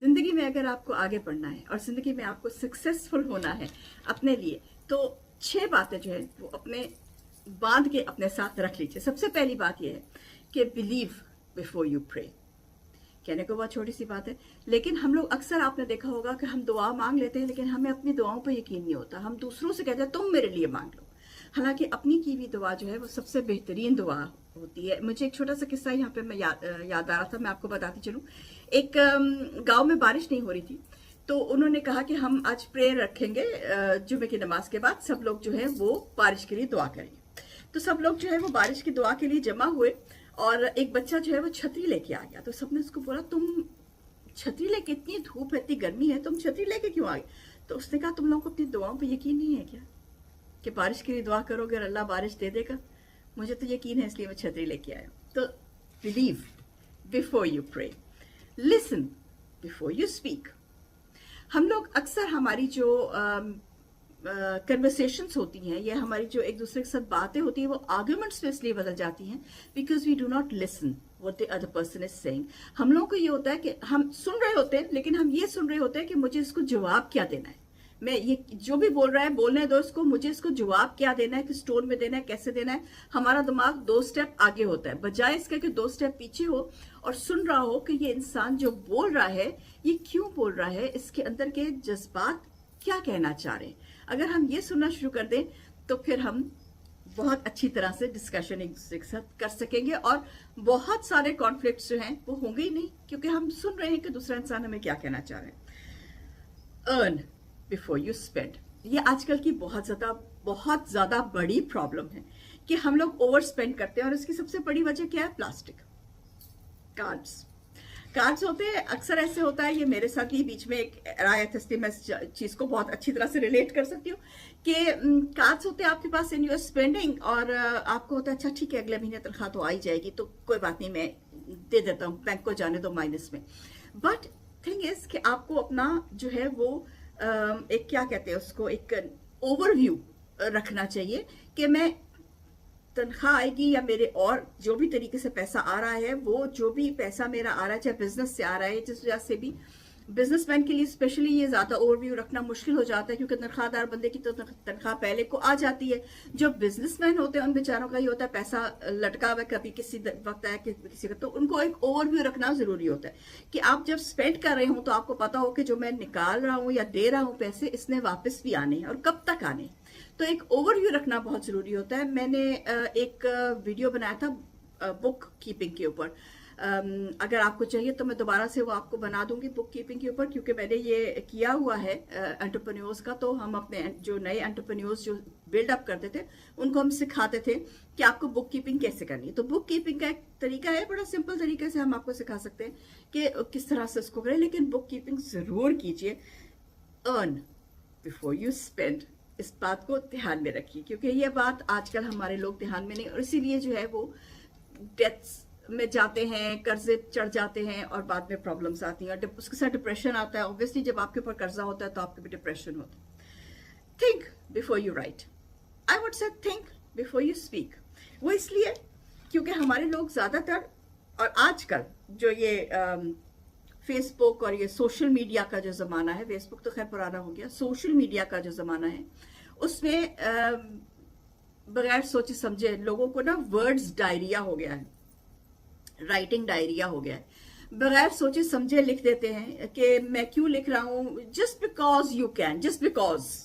जिंदगी में अगर आपको आगे बढ़ना है और जिंदगी में आपको सक्सेसफुल होना है अपने लिए, तो 6 बातें जो है वो अपने बांध के अपने साथ रख लीजिए। सबसे पहली बात यह है कि बिलीव बिफोर यू प्रे। कहने को बहुत छोटी सी बात है, लेकिन हम लोग अक्सर, आपने देखा होगा कि हम दुआ मांग लेते हैं लेकिन हमें अपनी दुआओं पर यकीन नहीं होता। हम दूसरों से कहते हैं तुम मेरे लिए मांग लो, हालांकि अपनी की हुई दुआ जो है वो सबसे बेहतरीन दुआ होती है। मुझे एक छोटा सा किस्सा यहाँ पे मैं याद आ रहा था, मैं आपको बताती चलूँ। एक गांव में बारिश नहीं हो रही थी, तो उन्होंने कहा कि हम आज प्रेयर रखेंगे, जुमे की नमाज के बाद सब लोग जो है वो बारिश के लिए दुआ करेंगे। तो सब लोग जो है वो बारिश की दुआ के लिए जमा हुए और एक बच्चा जो है वो छतरी लेके आ गया। तो सबने उसको बोला, तुम छतरी लेके, इतनी धूप है, इतनी गर्मी है, तुम छतरी लेके क्यों आ गए? तो उसने कहा, तुम लोगों को अपनी दुआओं पे यकीन नहीं है क्या कि बारिश के लिए दुआ करोगे और अल्लाह बारिश दे देगा? मुझे तो यकीन है, इसलिए मैं छतरी लेके आया। तो believe before you pray, listen before you speak. हम लोग अक्सर हमारी जो कन्वर्सेशंस होती हैं या हमारी जो एक दूसरे के साथ बातें होती हैं वो आर्ग्यूमेंट्स में इसलिए बदल जाती हैं because we do not listen what the other person is saying. हम लोगों को ये होता है कि हम सुन रहे होते हैं, लेकिन हम ये सुन रहे होते हैं कि मुझे इसको जवाब क्या देना है, मैं ये जो भी बोल रहा है बोलने दो इसको, मुझे इसको जवाब क्या देना है, किस टोन में देना है, कैसे देना है। हमारा दिमाग 2 स्टेप आगे होता है बजाय इसके कि 2 स्टेप पीछे हो और सुन रहा हो कि ये इंसान जो बोल रहा है ये क्यों बोल रहा है, इसके अंदर के जज्बात क्या कहना चाह रहे हैं। अगर हम ये सुनना शुरू कर दें तो फिर हम बहुत अच्छी तरह से डिस्कशन एक दूसरे के साथ कर सकेंगे और बहुत सारे कॉन्फ्लिक्ट्स जो हैं वो होंगे ही नहीं, क्योंकि हम सुन रहे हैं कि दूसरा इंसान हमें क्या कहना चाह रहे हैं। अर्न बिफोर यू स्पेंड, ये आजकल की बहुत ज्यादा बड़ी प्रॉब्लम है कि हम लोग ओवर स्पेंड करते हैं और इसकी सबसे बड़ी वजह क्या है? प्लास्टिक कार्ड्स होते हैं। अक्सर ऐसे होता है, ये मेरे साथ ही बीच में एक राय थी, इसलिए मैं इस चीज को बहुत अच्छी तरह से रिलेट कर सकती हूँ कि कार्ड्स होते हैं आपके पास इन यूर स्पेंडिंग और आपको होता है अच्छा ठीक है अगले महीने तनख्वाह तो आ ही जाएगी तो कोई बात नहीं, मैं दे देता हूँ, बैंक को जाने दो माइनस में। बट थिंग इज कि आपको अपना जो है वो एक क्या कहते हैं उसको, एक ओवरव्यू रखना चाहिए कि मैं तनख्वाह आएगी या मेरे और जो भी तरीके से पैसा आ रहा है, वो जो भी पैसा मेरा आ रहा है चाहे बिजनेस से आ रहा है, जिस वजह से भी बिजनेसमैन के लिए स्पेशली ये ज्यादा ओवरव्यू रखना मुश्किल हो जाता है क्योंकि तनख्वाहदार बंदे की तो तनख्वाह पहले को आ जाती है। जो बिजनेसमैन होते हैं उन बेचारों का ये होता है पैसा लटका हुआ, कभी किसी वक्त आया किसी का, तो उनको एक ओवरव्यू रखना जरूरी होता है कि आप जब स्पेंड कर रहे हो तो आपको पता हो कि जो मैं निकाल रहा हूँ या दे रहा हूँ पैसे, इसने वापस भी आने हैं और कब तक आने हैं। तो एक ओवरव्यू रखना बहुत जरूरी होता है। मैंने एक वीडियो बनाया था बुक कीपिंग के ऊपर, अगर आपको चाहिए तो मैं दोबारा से वो आपको बना दूंगी बुक कीपिंग के ऊपर, क्योंकि मैंने ये किया हुआ है एंटरप्रेन्योर्स का। तो हम अपने जो नए एंटरप्रेन्योर्स जो बिल्डअप करते थे उनको हम सिखाते थे कि आपको बुक कीपिंग कैसे करनी है। तो बुक कीपिंग का एक तरीका है, बड़ा सिंपल तरीके से हम आपको सिखा सकते हैं कि किस तरह से उसको करें, लेकिन बुक कीपिंग जरूर कीजिए। अर्न बिफोर यू स्पेंड, इस बात को ध्यान में रखिए क्योंकि ये बात आजकल हमारे लोग ध्यान में नहीं, और इसीलिए जो है वो डेथ्स में जाते हैं, कर्जे चढ़ जाते हैं और बाद में प्रॉब्लम्स आती हैं और उसके साथ डिप्रेशन आता है। ऑब्वियसली जब आपके ऊपर कर्जा होता है तो आपके भी डिप्रेशन होता है। Think before you right, I would say think before you speak. वो इसलिए क्योंकि हमारे लोग ज्यादातर, और आजकल जो ये फेसबुक और ये सोशल मीडिया का जो जमाना है, फेसबुक तो खैर पुराना हो गया, सोशल मीडिया का जो जमाना है उसमें बगैर सोचे समझे लोगों को ना वर्ड्स डायरिया हो गया है, राइटिंग डायरिया हो गया है। बगैर सोचे समझे लिख देते हैं कि मैं क्यों लिख रहा हूं, just because you can, just because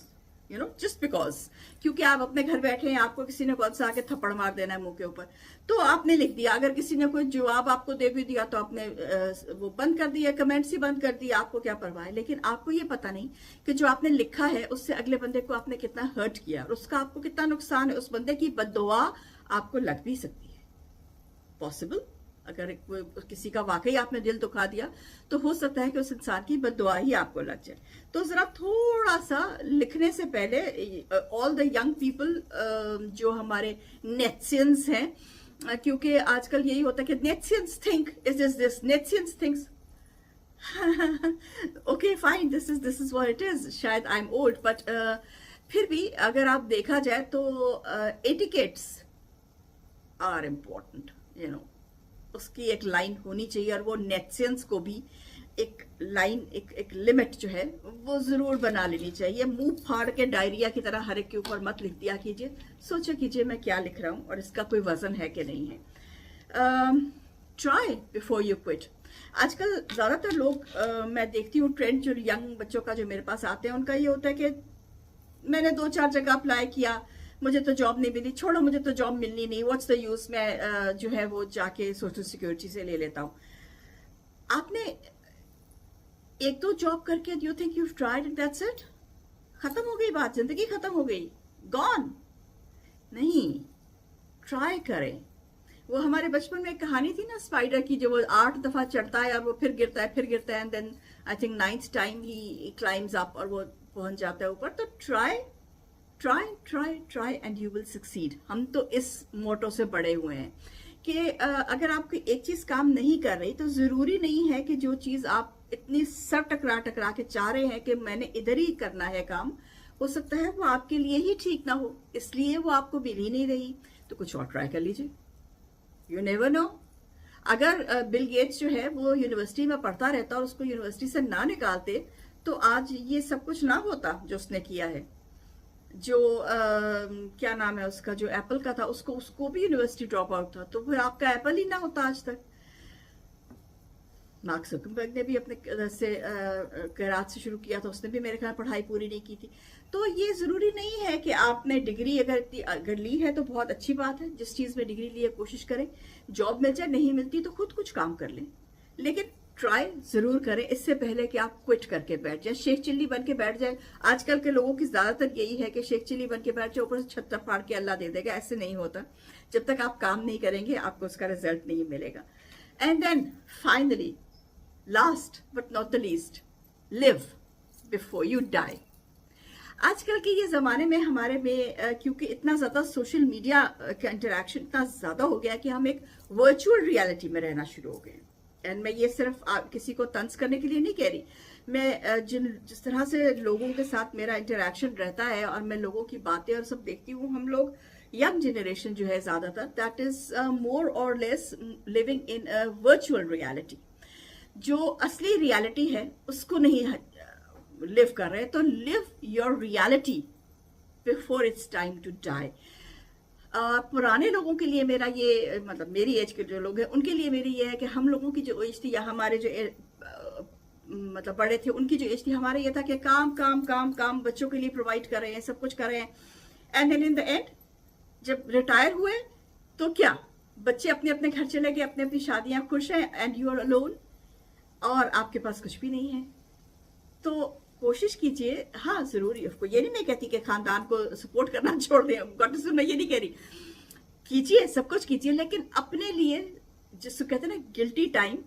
you know, just because, क्योंकि आप अपने घर बैठे हैं, आपको किसी ने कौन सा आके थप्पड़ मार देना है मुंह के ऊपर, तो आपने लिख दिया। अगर किसी ने कोई जवाब आपको दे भी दिया तो आपने वो बंद कर दिया, कमेंट्स ही बंद कर दिया, आपको क्या परवाह है। लेकिन आपको ये पता नहीं कि जो आपने लिखा है उससे अगले बंदे को आपने कितना हर्ट किया और उसका आपको कितना नुकसान है। उस बंदे की बद्दुआ आपको लग भी सकती है, पॉसिबल। अगर किसी का वाकई आपने दिल दुखा दिया तो हो सकता है कि उस इंसान की बद्दुआ ही आपको लग जाए। तो जरा थोड़ा सा लिखने से पहले, ऑल द यंग पीपल जो हमारे नेट्सियंस हैं, क्योंकि आजकल यही होता है कि netizens think is this, netizens thinks okay fine, this is what it is. शायद आई एम ओल्ड बट फिर भी अगर आप देखा जाए तो etiquettes are important, you know, उसकी एक लाइन होनी चाहिए और वो नेट्सियंस को भी एक लाइन, एक लिमिट जो है वो जरूर बना लेनी चाहिए। मुंह फाड़ के डायरिया की तरह हर एक के ऊपर मत लिख दिया कीजिए। सोचा कीजिए मैं क्या लिख रहा हूँ और इसका कोई वजन है कि नहीं है। Try before you quit. आजकल ज्यादातर लोग मैं देखती हूँ ट्रेंड, जो यंग बच्चों का जो मेरे पास आते हैं उनका ये होता है कि मैंने 2-4 जगह अप्लाई किया, मुझे तो जॉब नहीं मिली, छोड़ो मुझे तो जॉब मिलनी नहीं, व्हाट्स द यूज, मैं जो है वो जाके सोशल सिक्योरिटी से ले लेता हूँ। आपने 1-2 जॉब करके you think you tried and that's it, खत्म हो गई बात, जिंदगी खत्म हो गई, गॉन? नहीं, ट्राई करें। वो हमारे बचपन में एक कहानी थी ना स्पाइडर की, जो वो 8 दफा चढ़ता है और वो फिर गिरता है, फिर गिरता है, and then I think 9th time ही क्लाइम्स अप और वो पहुंच जाता है ऊपर। तो try try try try and you will succeed. हम तो इस मोटो से बड़े हुए हैं कि अगर आपकी एक चीज काम नहीं कर रही तो जरूरी नहीं है कि जो चीज आप इतनी सर टकरा टकरा के चाह रहे हैं कि मैंने इधर ही करना है काम, हो सकता है वो आपके लिए ही ठीक ना हो, इसलिए वो आपको मिल ही नहीं रही। तो कुछ और ट्राई कर लीजिए, यू नेवर नो। अगर बिल गेट्स जो है वो यूनिवर्सिटी में पढ़ता रहता और उसको यूनिवर्सिटी से ना निकालते तो आज ये सब कुछ ना होता जो उसने किया है। जो क्या नाम है उसका, जो एप्पल का था, उसको भी यूनिवर्सिटी ड्रॉप आउट था, तो फिर आपका एप्पल ही ना होता आज तक। मार्क ज़करबर्ग ने भी अपने से गैराज से शुरू किया था, उसने भी मेरे ख्याल पढ़ाई पूरी नहीं की थी। तो ये जरूरी नहीं है कि आपने डिग्री अगर ली है तो बहुत अच्छी बात है, जिस चीज में डिग्री ली है कोशिश करें, जॉब मिल जाए, नहीं मिलती तो खुद कुछ काम कर लें, लेकिन ट्राई जरूर करें इससे पहले कि आप क्विट करके बैठ जाए, शेख चिल्ली बन के बैठ जाए। आजकल के लोगों की ज्यादातर यही है कि शेख चिल्ली बन के बैठ जाए, ऊपर से छत्ता फाड़ के अल्लाह दे देगा। ऐसे नहीं होता, जब तक आप काम नहीं करेंगे आपको उसका रिजल्ट नहीं मिलेगा। And then finally, last but not the least, live before you die. आजकल के ये जमाने में हमारे में क्योंकि इतना ज्यादा सोशल मीडिया का इंटरेक्शन इतना ज्यादा हो गया कि हम एक वर्चुअल रियलिटी में रहना शुरू हो गए। एंड मैं ये सिर्फ किसी को तंज करने के लिए नहीं कह रही, मैं जिस तरह से लोगों के साथ मेरा इंटरेक्शन रहता है और मैं लोगों की बातें और सब देखती हूँ, हम लोग यंग जनरेशन जो है ज्यादातर, दैट इज मोर और less living in a virtual reality. जो असली रियलिटी है उसको नहीं लिव कर रहे। तो live your reality before it's time to die. पुराने लोगों के लिए मेरा ये, मतलब मेरी एज के जो लोग हैं उनके लिए मेरी ये है कि हम लोगों की जो एज थी, या हमारे जो मतलब बड़े थे उनकी जो एज थी, हमारे ये था कि काम काम काम काम, बच्चों के लिए प्रोवाइड कर रहे हैं, सब कुछ कर रहे हैं, and then in the end जब रिटायर हुए तो क्या, बच्चे अपने अपने घर चले गए, अपनी अपनी शादियां, खुश हैं, एंड यू आर अलोन, और आपके पास कुछ भी नहीं है। तो कोशिश कीजिए, हाँ जरूरी, उसको ये नहीं मैं कहती कि खानदान को सपोर्ट करना छोड़ दें, मैं ये नहीं कह रही, कीजिए सब कुछ कीजिए, लेकिन अपने लिए जिसको कहते हैं ना गिल्टी टाइम,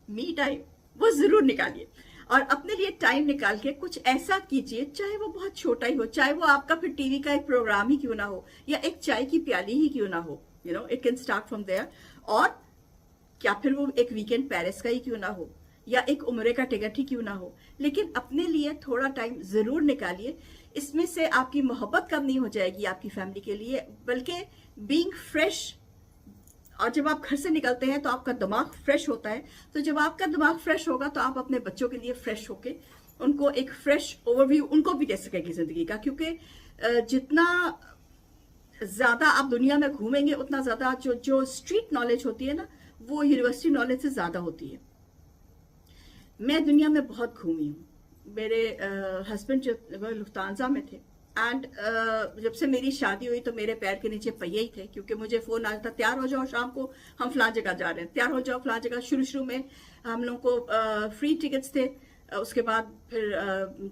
मी टाइम, वो जरूर निकालिए। और अपने लिए टाइम निकाल के कुछ ऐसा कीजिए, चाहे वो बहुत छोटा ही हो, चाहे वो आपका फिर टीवी का एक प्रोग्राम ही क्यों ना हो, या एक चाय की प्याली ही क्यों ना हो, you know it can start from there. और क्या फिर वो एक वीकेंड पेरिस का ही क्यों ना हो, या एक उम्रे का टिकट ही क्यों ना हो, लेकिन अपने लिए थोड़ा टाइम जरूर निकालिए। इसमें से आपकी मोहब्बत कम नहीं हो जाएगी आपकी फैमिली के लिए, बल्कि बीइंग फ्रेश। और जब आप घर से निकलते हैं तो आपका दिमाग फ्रेश होता है, तो जब आपका दिमाग फ्रेश होगा तो आप अपने बच्चों के लिए फ्रेश होके उनको एक फ्रेश ओवरव्यू उनको भी दे सकेंगे जिंदगी का। क्योंकि जितना ज्यादा आप दुनिया में घूमेंगे उतना ज्यादा जो स्ट्रीट नॉलेज होती है ना, वो यूनिवर्सिटी नॉलेज से ज्यादा होती है। मैं दुनिया में बहुत घूमी हूँ, मेरे हस्बैंड जो लुफ्तांजा में थे, एंड जब से मेरी शादी हुई तो मेरे पैर के नीचे पहिए ही थे, क्योंकि मुझे फोन आता था तैयार हो जाओ शाम को हम फलां जगह जा रहे हैं, तैयार हो जाओ फलां जगह। शुरू में हम लोग को फ्री टिकट्स थे, उसके बाद फिर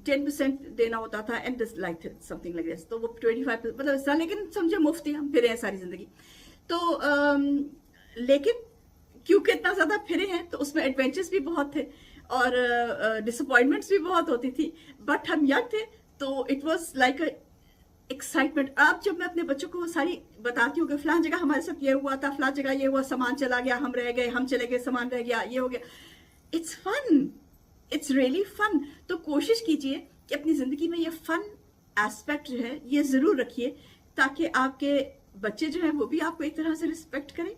10% देना होता था, and this like something like this, तो वो 25 मतलब इस तरह, लेकिन समझे मुफ्त ही हम फिरे हैं सारी जिंदगी। तो लेकिन क्योंकि इतना ज्यादा फिरे हैं तो उसमें एडवेंचर्स भी बहुत थे और डिसअपॉइंटमेंट्स भी बहुत होती थी, बट हम यंग थे तो इट वाज लाइक एक्साइटमेंट। अब जब मैं अपने बच्चों को वो सारी बताती हूँ कि फलां जगह हमारे साथ ये हुआ था, फलां जगह ये हुआ, सामान चला गया, हम रह गए, हम चले गए, सामान रह गया, ये हो गया, it's fun, it's really fun. तो कोशिश कीजिए कि अपनी जिंदगी में ये फन एस्पेक्ट जो है ये जरूर रखिए, ताकि आपके बच्चे जो है वो भी आपको एक तरह से रिस्पेक्ट करें,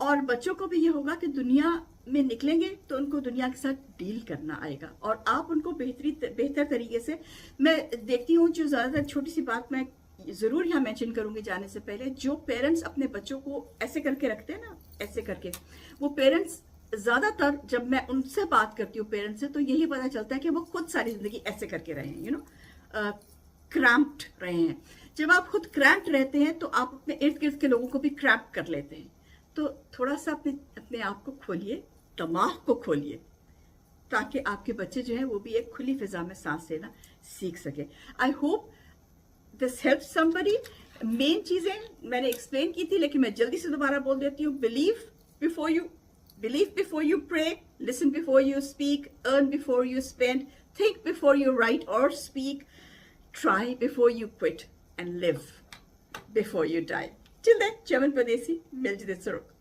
और बच्चों को भी ये होगा कि दुनिया में निकलेंगे तो उनको दुनिया के साथ डील करना आएगा, और आप उनको बेहतर तरीके से, मैं देखती हूँ जो ज़्यादातर, छोटी सी बात मैं ज़रूर यहाँ मेंशन करूँगी जाने से पहले, जो पेरेंट्स अपने बच्चों को ऐसे करके रखते हैं ना, ऐसे करके, वो पेरेंट्स ज़्यादातर, जब मैं उनसे बात करती हूँ पेरेंट्स से, तो यही पता चलता है कि वो खुद सारी ज़िंदगी ऐसे करके रहे हैं, क्रैम्प्ड रहे हैं। जब आप खुद क्रैम्प्ड रहते हैं तो आप अपने इर्द गिर्द के लोगों को भी क्रैम्प कर लेते हैं। तो थोड़ा सा अपने आप को खोलिए, दिमाग को खोलिए, ताकि आपके बच्चे जो हैं वो भी एक खुली फिजा में सांस लेना सीख सके। I hope this help somebody. Main चीजें मैंने एक्सप्लेन की थी, लेकिन मैं जल्दी से दोबारा बोल देती हूँ। Believe before you pray, listen before you speak, earn before you spend, think before you write or speak, try before you quit, and live before you die. Till then, Chaman Padesi, Miljit Sarok.